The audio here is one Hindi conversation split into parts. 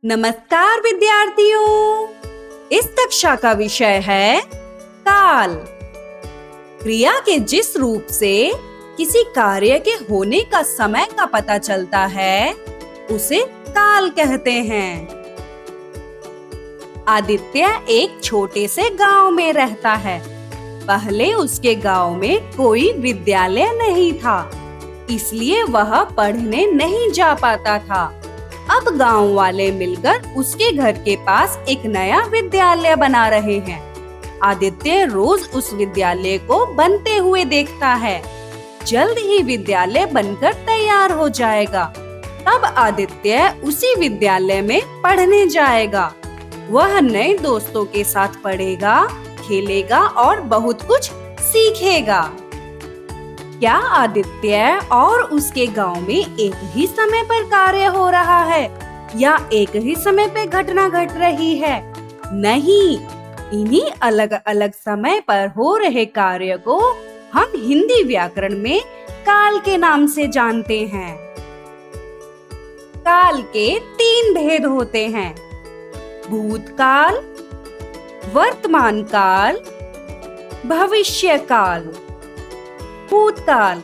नमस्कार विद्यार्थियों। इस कक्षा का विषय है काल। क्रिया के जिस रूप से किसी कार्य के होने का समय का पता चलता है उसे काल कहते हैं। आदित्य एक छोटे से गांव में रहता है। पहले उसके गांव में कोई विद्यालय नहीं था, इसलिए वह पढ़ने नहीं जा पाता था। अब गांव वाले मिलकर उसके घर के पास एक नया विद्यालय बना रहे हैं। आदित्य रोज उस विद्यालय को बनते हुए देखता है। जल्द ही विद्यालय बनकर तैयार हो जाएगा। तब आदित्य उसी विद्यालय में पढ़ने जाएगा। वह नए दोस्तों के साथ पढ़ेगा, खेलेगा और बहुत कुछ सीखेगा। क्या आदित्य और उसके गांव में एक ही समय पर कार्य हो रहा है या एक ही समय पे घटना घट रही है? नहीं, इन्हीं अलग अलग समय पर हो रहे कार्य को हम हिंदी व्याकरण में काल के नाम से जानते हैं। काल के 3 भेद होते हैं: भूतकाल, वर्तमान काल, भविष्य काल। भूतकाल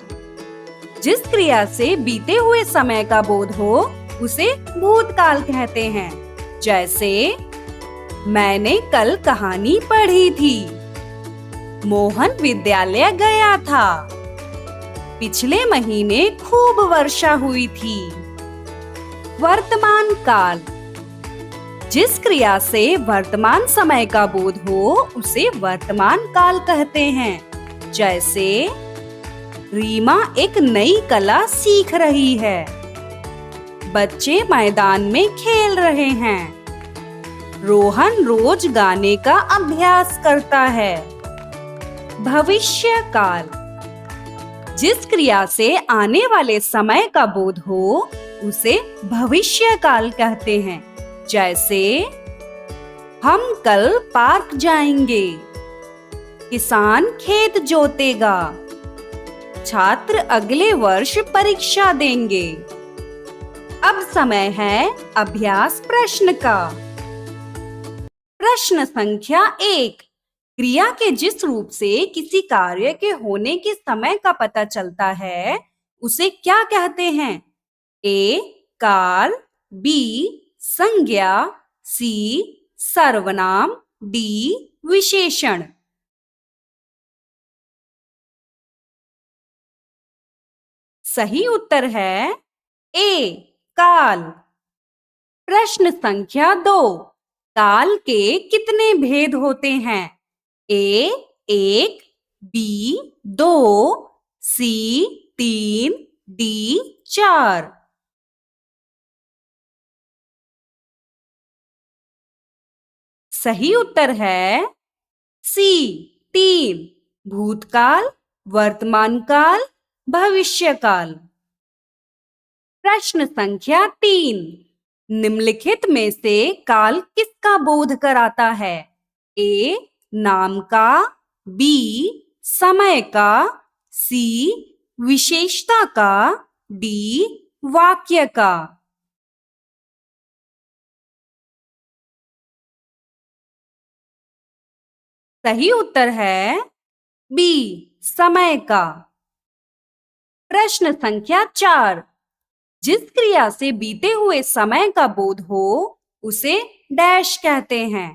जिस क्रिया से बीते हुए समय का बोध हो उसे भूतकाल कहते हैं। जैसे मैंने कल कहानी पढ़ी थी। मोहन विद्यालय गया था। पिछले महीने खूब वर्षा हुई थी। वर्तमान काल जिस क्रिया से वर्तमान समय का बोध हो उसे वर्तमान काल कहते हैं। जैसे रीमा एक नई कला सीख रही है। बच्चे मैदान में खेल रहे हैं। रोहन रोज गाने का अभ्यास करता है। भविष्य काल जिस क्रिया से आने वाले समय का बोध हो उसे भविष्य काल कहते हैं। जैसे हम कल पार्क जाएंगे। किसान खेत जोतेगा। छात्र अगले वर्ष परीक्षा देंगे। अब समय है अभ्यास प्रश्न का। प्रश्न संख्या 1। क्रिया के जिस रूप से किसी कार्य के होने के समय का पता चलता है उसे क्या कहते हैं? ए. काल, बी. संज्ञा, सी. सर्वनाम, डी. विशेषण। सही उत्तर है ए. काल। प्रश्न संख्या 2। काल के कितने भेद होते हैं? ए. 1, बी. 2, सी. 3, डी. 4। सही उत्तर है सी. 3। भूतकाल, वर्तमान काल, भविष्य काल। प्रश्न संख्या 3। निम्नलिखित में से काल किसका बोध कराता है? ए. नाम का, बी. समय का, सी. विशेषता का, डी. वाक्य का। सही उत्तर है बी. समय का। प्रश्न संख्या 4। जिस क्रिया से बीते हुए समय का बोध हो उसे डैश कहते हैं।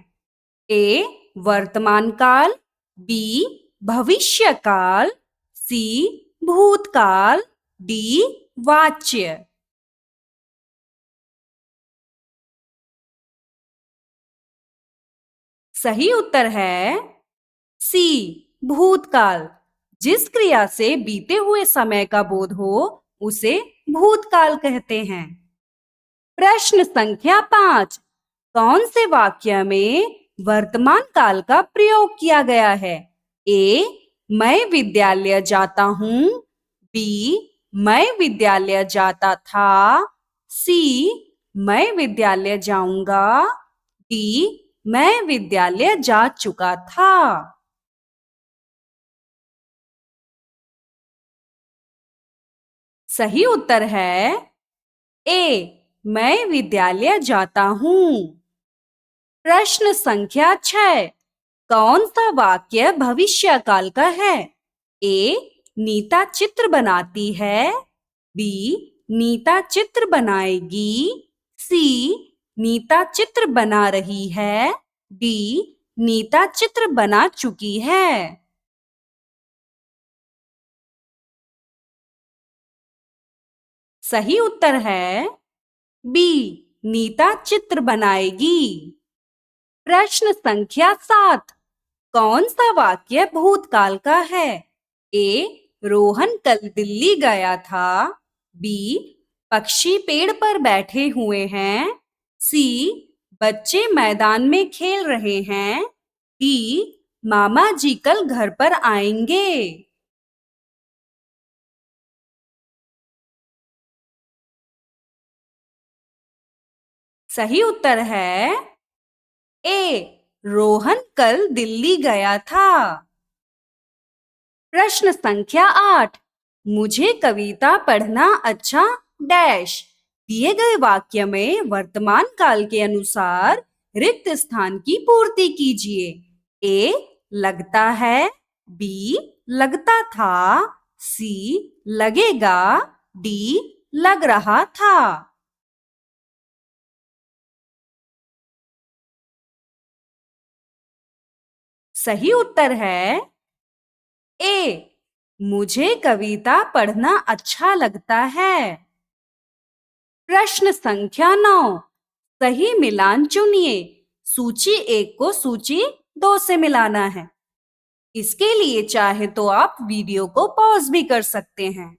ए. वर्तमान काल, बी. भविष्य काल, सी. भूतकाल, डी. वाच्य। सही उत्तर है सी. भूतकाल जिस क्रिया से बीते हुए समय का बोध हो उसे भूतकाल कहते हैं। प्रश्न संख्या 5। कौन से वाक्य में वर्तमान काल का प्रयोग किया गया है? ए. मैं विद्यालय जाता हूँ, बी. मैं विद्यालय जाता था, सी. मैं विद्यालय जाऊंगा, डी. मैं विद्यालय जा चुका था। सही उत्तर है ए. मैं विद्यालय जाता हूँ। प्रश्न संख्या 6। कौन सा वाक्य भविष्य काल का है? ए. नीता चित्र बनाती है। बी. नीता चित्र बनाएगी। सी. नीता चित्र बना रही है। डी. नीता चित्र बना चुकी है। सही उत्तर है बी. नीता चित्र बनाएगी। प्रश्न संख्या 7। कौन सा वाक्य भूतकाल का है? ए. रोहन कल दिल्ली गया था। बी. पक्षी पेड़ पर बैठे हुए हैं। सी. बच्चे मैदान में खेल रहे हैं। डी. मामा जी कल घर पर आएंगे। सही उत्तर है ए. रोहन कल दिल्ली गया था। प्रश्न संख्या 8। मुझे कविता पढ़ना अच्छा डैश। दिए गए वाक्य में वर्तमान काल के अनुसार रिक्त स्थान की पूर्ति कीजिए। ए. लगता है। बी. लगता था। सी. लगेगा। डी. लग रहा था। सही उत्तर है ए. मुझे कविता पढ़ना अच्छा लगता है। प्रश्न संख्या 9। सही मिलान चुनिए। सूची 1 को सूची 2 से मिलाना है। इसके लिए चाहे तो आप वीडियो को पॉज भी कर सकते हैं।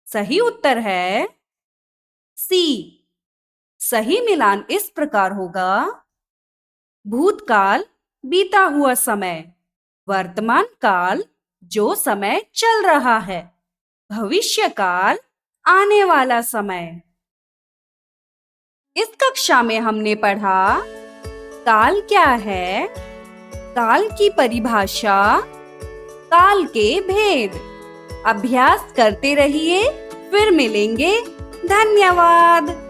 सही उत्तर है सी। सही मिलान इस प्रकार होगा। भूतकाल बीता हुआ समय। वर्तमान काल जो समय चल रहा है। भविष्य काल आने वाला समय। इस कक्षा में हमने पढ़ा काल क्या है, काल की परिभाषा, काल के भेद। अभ्यास करते रहिए, फिर मिलेंगे। धन्यवाद।